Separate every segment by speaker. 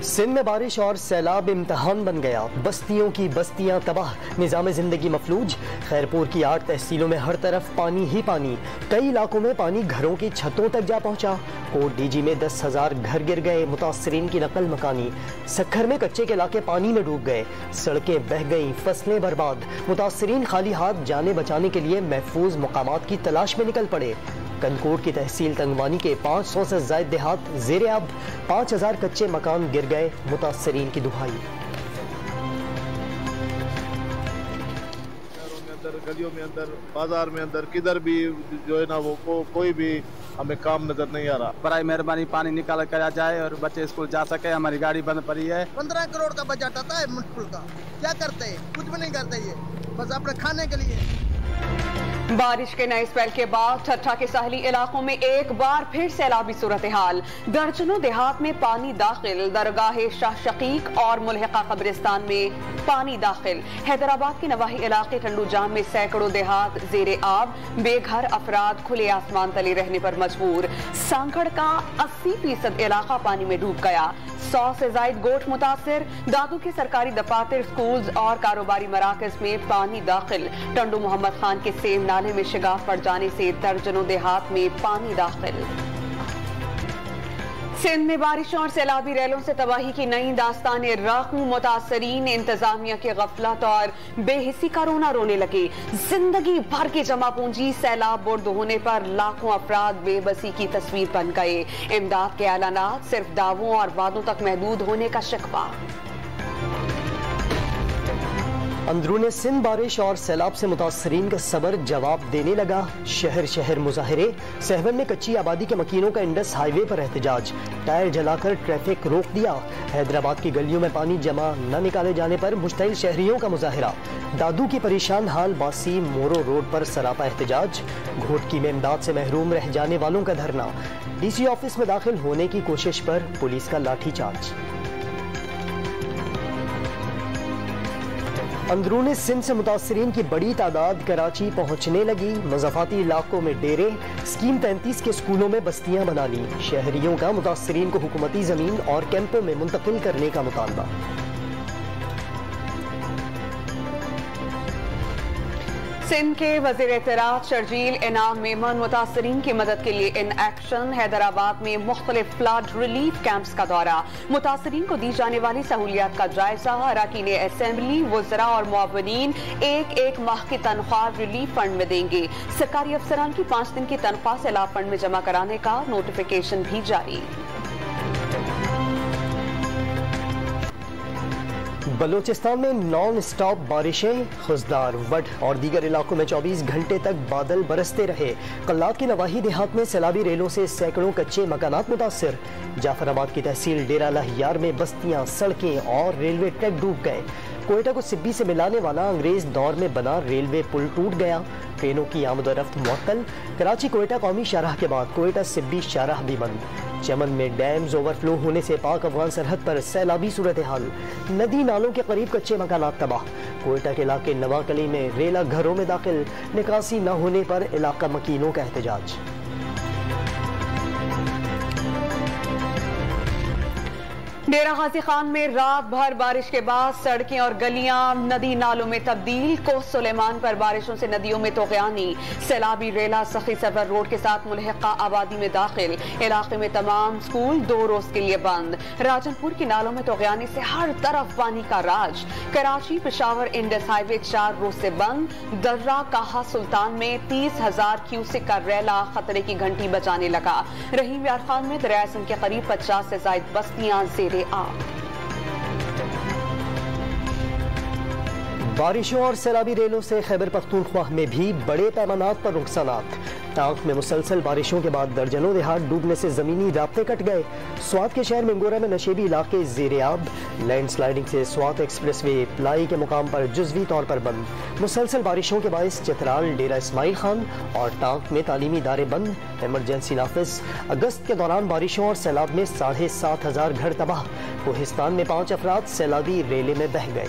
Speaker 1: سندھ میں بارش اور سیلاب امتحان بن گیا، بستیوں کی بستیاں تباہ، نظام زندگی مفلوج۔ خیرپور کی 8 تحصیلوں میں ہر طرف پانی ہی پانی، کئی علاقوں میں پانی گھروں کی چھتوں تک جا پہنچا۔ کوٹ ڈی جی میں 10,000 گھر گر گئے، متاثرین کی نقل مکانی۔ سکھر میں کچے کے علاقے پانی میں ڈوب گئے، سڑکیں بہہ گئیں، فصلیں برباد۔ متاثرین خالی ہاتھ جانیں بچانے کے لیے محفوظ مقامات کی تلاش میں نکل پڑے۔ کنکوٹ کی تحصیل تنگوانی کے 500 سے زائد دیہات زیر آب، 5,000 کچے مکان گر گئے، متاثرین کی دہائی۔
Speaker 2: گلیوں میں اندر، بازار میں اندر، کدھر بھی جو ہے نا وہ کوئی بھی ہمیں کام نظر نہیں آ رہا۔
Speaker 3: برائے مہربانی پانی نکالا کرا جائے اور بچے اسکول جا سکے۔ ہماری گاڑی بند پڑی ہے۔
Speaker 4: 15 کروڑ کا بجٹ آتا ہے منسپل کا، کیا کرتے ہیں؟ کچھ بھی نہیں کرتے، یہ بس اپنے کھانے کے لیے۔
Speaker 5: بارش کے نئے اسپیل کے بعد ٹھٹھا کے ساحلی علاقوں میں ایک بار پھر سیلابی صورتحال، درجنوں دیہات میں پانی داخل، درگاہ شاہ شقیق اور ملحقہ قبرستان میں پانی داخل۔ حیدرآباد کے نواحی علاقے ٹنڈو جام میں سینکڑوں دیہات زیر آب، بے گھر افراد کھلے آسمان تلے رہنے پر مجبور۔ سانکھڑ کا 80% علاقہ پانی میں ڈوب گیا، 100 سے زائد گوٹھ متاثر۔ دادو کے سرکاری دفاتر، سکولز اور کاروباری مراکز میں پانی داخل۔ ٹنڈو محمد خان کے سیم نالے میں شگاف پڑ جانے سے درجنوں دیہات میں پانی داخل۔ سندھ میں بارشوں اور سیلابی ریلوں سے تباہی کی نئی داستان راکوں، متاثرین انتظامیہ کی غفلت اور بے حسی کا رونا رونے لگے۔ زندگی بھر کی جمع پونجی سیلاب برد ہونے پر لاکھوں افراد بے بسی کی تصویر بن گئے۔ امداد کے اعلانات صرف دعووں اور وعدوں تک محدود ہونے کا شکوہ۔
Speaker 1: اندرون سندھ بارش اور سیلاب سے متاثرین کا صبر جواب دینے لگا۔ شہر شہر مظاہرے، سہون میں کچی آبادی کے مکینوں کا انڈس ہائی وے پر احتجاج، ٹائر جلا کر ٹریفک روک دیا۔ حیدرآباد کی گلیوں میں پانی جمع نہ نکالے جانے پر مشتعل شہریوں کا مظاہرہ۔ دادو کی پریشان حال باسی مورو روڈ پر سراپا احتجاج۔ گھوٹکی میں امداد سے محروم رہ جانے والوں کا دھرنا۔ ڈی سی آفس میں داخل ہونے کی کوشش پر پولیس کا لاٹھی چارج۔ اندرون سندھ سے متاثرین کی بڑی تعداد کراچی پہنچنے لگی۔ مضافاتی علاقوں میں ڈیرے، اسکیم 33 کے سکولوں میں بستیاں بنا لی۔ شہریوں کا متاثرین کو حکومتی زمین اور کیمپوں میں منتقل کرنے کا مطالبہ۔
Speaker 5: سندھ کے وزیر اطلاعات شرجیل انعام میمن متاثرین کی مدد کے لیے ان ایکشن۔ حیدرآباد میں مختلف فلڈ ریلیف کیمپس کا دورہ، متاثرین کو دی جانے والی سہولیات کا جائزہ۔ اراکین اسمبلی، وزراء اور معاونین ایک ماہ کی تنخواہ ریلیف فنڈ میں دیں گے۔ سرکاری افسران کی 5 دن کی تنخواہ سیلاب فنڈ میں جمع کرانے کا نوٹیفیکیشن بھی جاری۔
Speaker 1: بلوچستان میں نان اسٹاپ بارشیں، خزدار، وڈ اور دیگر علاقوں میں 24 گھنٹے تک بادل برستے رہے۔ قلات کی نواحی دیہات میں سیلابی ریلوں سے سینکڑوں کچے مکانات متاثر۔ جعفر آباد کی تحصیل ڈیرہ لہیار میں بستیاں، سڑکیں اور ریلوے ٹریک ڈوب گئے۔ کوئٹہ کو سبی سے ملانے والا انگریز دور میں بنا ریلوے پل ٹوٹ گیا، ٹرینوں کی آمد و رفت معطل۔ کراچی کوئٹہ قومی شاہراہ کے بعد کوئٹہ سبی شاہراہ بھی بند۔ چمن میں ڈیمز اوور فلو ہونے سے پاک افغان سرحد پر سیلابی صورتحال، ندی نالوں کے قریب کچے مکانات تباہ۔ کوئٹہ کے علاقے نواکلی میں ریلا گھروں میں داخل، نکاسی نہ ہونے پر علاقہ مکینوں کا احتجاج۔
Speaker 5: ڈیرہ غازی خان میں رات بھر بارش کے بعد سڑکیں اور گلیاں ندی نالوں میں تبدیل۔ کوہ سلیمان پر بارشوں سے ندیوں میں طغیانی، سیلابی ریلا سخی سرور روڈ کے ساتھ ملحقہ آبادی میں داخل۔ علاقے میں تمام سکول 2 روز کے لیے بند۔ راجن پور کی نالوں میں طغیانی سے ہر طرف پانی کا راج۔ کراچی پشاور انڈس ہائی وے 4 روز سے بند۔ درہ کاہا سلطان میں 30,000 کیوسک کا ریلا خطرے کی گھنٹی بجانے لگا۔ رحیم یار خان میں دریائے سندھ کے قریب 50 سے زائد بستیاں زیر آب۔
Speaker 1: بارشوں اور سیلابی ریلوں سے خیبر پختونخوا میں بھی بڑے پیمانات پر نقصانات۔ ٹانک میں مسلسل بارشوں کے بعد درجنوں دیہات ڈوبنے سے زمینی رابطے کٹ گئے۔ سوات کے شہر منگورہ میں نشیبی علاقے زیر آب۔ لینڈ سلائیڈنگ سے سوات ایکسپریس وے پلائی کے مقام پر جزوی طور پر بند۔ مسلسل بارشوں کے باعث چترال، ڈیرہ اسماعیل خان اور ٹانک میں تعلیمی ادارے بند۔ ایمرجنسی نافذ۔ اگست کے دوران بارشوں اور سیلاب میں 7,500 گھر تباہ۔ کوہستان میں 5 افراد سیلابی ریلے میں بہہ گئے۔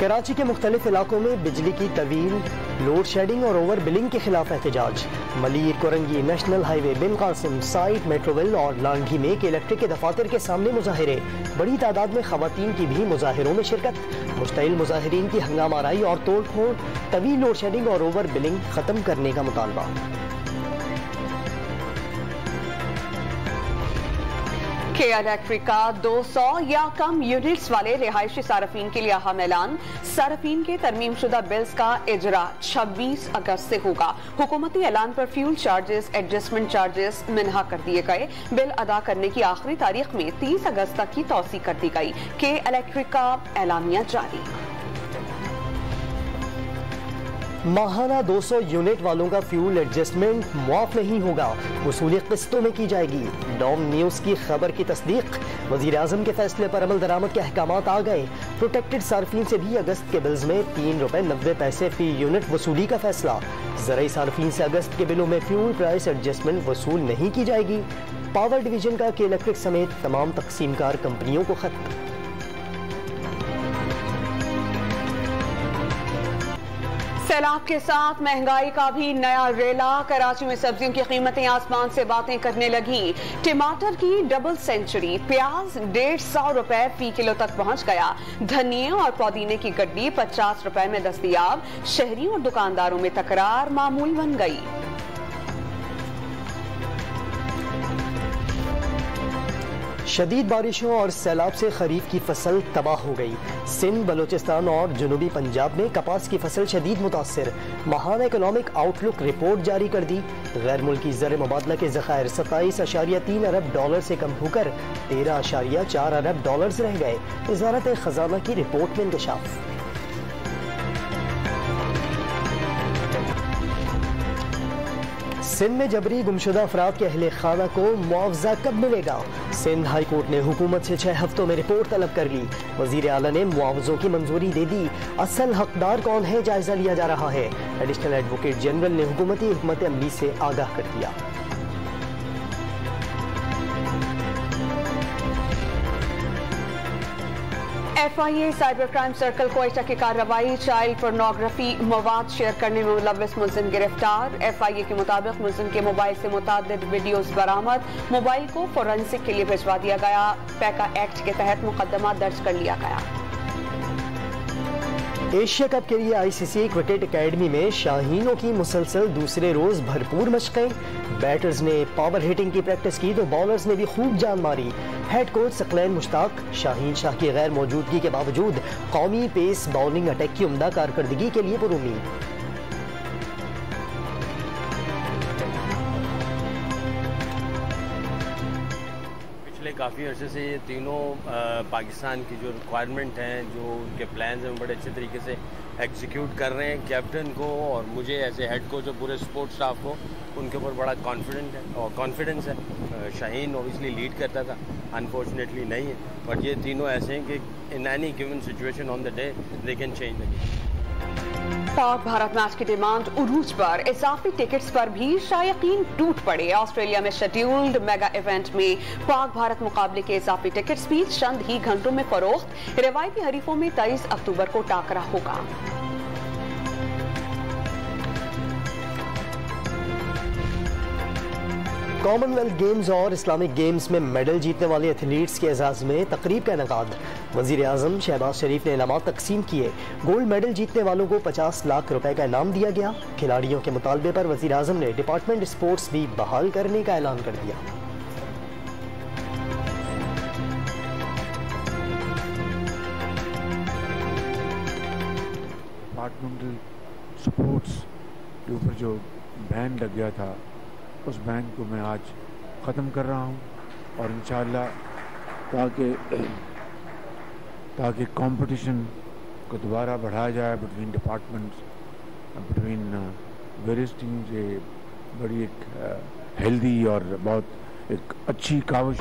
Speaker 1: کراچی کے مختلف علاقوں میں بجلی کی طویل لوڈ شیڈنگ اور اوور بلنگ کے خلاف احتجاج. ملیر کورنگی نیشنل ہائی وے بن قاسم سائٹ میٹروول اور لانگھی میں الیکٹرک کے دفاتر کے سامنے مظاہرے. بڑی تعداد میں خواتین کی بھی مظاہروں میں شرکت. مشتعل مظاہرین کی ہنگامہ آرائی اور توڑ پھوڑ. طویل لوڈ شیڈنگ اور اوور بلنگ ختم کرنے کا مطالبہ.
Speaker 5: کے الیکٹرک کا 200 یا کم یونٹس والے رہائشی صارفین کے لیے اہم اعلان. صارفین کے ترمیم شدہ بلز کا اجرا 26 اگست سے ہوگا. حکومتی اعلان پر فیول چارجز ایڈجسٹمنٹ چارجز منہا کر دیے گئے. بل ادا کرنے کی آخری تاریخ میں 30 اگست تک کی توسیع کر دی گئی. کے الیکٹرک کا اعلامیہ جاری.
Speaker 1: ماہانہ 200 یونٹ والوں کا فیول ایڈجسٹمنٹ معاف نہیں ہوگا. وصولی قسطوں میں کی جائے گی. ڈوم نیوز کی خبر کی تصدیق. وزیر اعظم کے فیصلے پر عمل درآمد کے احکامات آ گئے. پروٹیکٹڈ صارفین سے بھی اگست کے بلز میں 3 روپے 90 پیسے فی یونٹ وصولی کا فیصلہ. زرعی صارفین سے اگست کے بلوں میں فیول پرائس ایڈجسٹمنٹ وصول نہیں کی جائے گی. پاور ڈویژن کا کے الیکٹرک سمیت تمام تقسیم کار کمپنیوں کو خط.
Speaker 5: سیلاب کے ساتھ مہنگائی کا بھی نیا ریلا. کراچی میں سبزیوں کی قیمتیں آسمان سے باتیں کرنے لگیں. ٹماٹر کی ڈبل سینچری. پیاز 150 روپے فی کلو تک پہنچ گیا. دھنیے اور پودینے کی گڈی 50 روپے میں دستیاب. شہریوں اور دکانداروں میں تکرار معمول بن گئی.
Speaker 1: شدید بارشوں اور سیلاب سے خریف کی فصل تباہ ہو گئی. سندھ بلوچستان اور جنوبی پنجاب میں کپاس کی فصل شدید متاثر. ماہانہ اکنامک آؤٹ لک رپورٹ جاری کر دی. غیر ملکی زر مبادلہ کے ذخائر 27.3 ارب ڈالر سے کم ہو کر 13.4 ارب ڈالرز رہ گئے. وزارت خزانہ کی رپورٹ میں انکشاف. سندھ میں جبری گمشدہ افراد کے اہل خانہ کو معاوضہ کب ملے گا؟ سندھ ہائی کورٹ نے حکومت سے 6 ہفتوں میں رپورٹ طلب کر لی. وزیر اعلیٰ نے معاوضوں کی منظوری دے دی. اصل حقدار کون ہے جائزہ لیا جا رہا ہے. ایڈیشنل ایڈوکیٹ جنرل نے حکومتی حکمت عملی سے آگاہ کر دیا.
Speaker 5: FIA cyber crime circle Quetta کی کارروائی. چائلڈ پورنوگرافی مواد شیئر کرنے میں ملوث ملزم گرفتار. FIA کے مطابق ملزم کے موبائل سے متعدد ویڈیوز برآمد. موبائل کو فورینسک کے لیے بھجوا دیا گیا. پیکا ایکٹ کے تحت مقدمہ درج کر لیا گیا.
Speaker 1: ایشیا کپ کے لیے ICC کرکٹ اکیڈمی میں شاہینوں کی مسلسل دوسرے روز بھرپور مشقیں. بیٹرز نے پاور ہیٹنگ کی پریکٹس کی تو بالرز نے بھی خوب جان ماری. ہیڈ کوچ ثقلین مشتاق شاہین شاہ کی غیر موجودگی کے باوجود قومی پیس باؤلنگ اٹیک کی عمدہ کارکردگی کے لیے پرامید.
Speaker 6: کافی عرصے سے یہ تینوں پاکستان کی جو ریکوائرمنٹ ہیں جو ان کے پلانز ہیں بڑے اچھے طریقے سے ایگزیکیوٹ کر رہے ہیں. کیپٹن کو اور مجھے ایسے ہیڈ کوچ اور پورے سپورٹ سٹاف کو ان کے اوپر بڑا کانفیڈنس ہے. شاہین اوبیسلی لیڈ کرتا تھا, انفارچونیٹلی نہیں ہے, بٹ یہ تینوں ایسے ہیں کہ in any given situation on the day they can change the game.
Speaker 5: پاک بھارت میچ کی ڈیمانڈ عروج پر. اضافی ٹکٹس پر بھی شائقین ٹوٹ پڑے. آسٹریلیا میں شیڈیولڈ میگا ایونٹ میں پاک بھارت مقابلے کے اضافی ٹکٹس بھی چند ہی گھنٹوں میں فروخت. روایتی حریفوں میں 23 اکتوبر کو ٹاکرا ہوگا.
Speaker 1: کامن ویلتھ گیمز اور اسلامک گیمز میں میڈل جیتنے والے ایتھلیٹس کے اعزاز میں تقریب کا انعقاد. وزیر اعظم شہباز شریف نے انعامات تقسیم کیے. گولڈ میڈل جیتنے والوں کو 50 لاکھ روپے کا انعام دیا گیا. کھلاڑیوں کے مطالبے پر وزیر اعظم نے ڈپارٹمنٹ اسپورٹس بھی بحال کرنے کا اعلان کر دیا.
Speaker 7: ڈپارٹمنٹل اسپورٹس کے اوپر جو بین لگ گیا تھا اس بین کو میں آج ختم کر رہا ہوں اور انشاءاللہ تاکہ کمپٹیشن کو دوبارہ بڑھایا جائے between departments, between various teams. یہ بڑی ایک ہیلدی اور بہت ایک اچھی کاوش.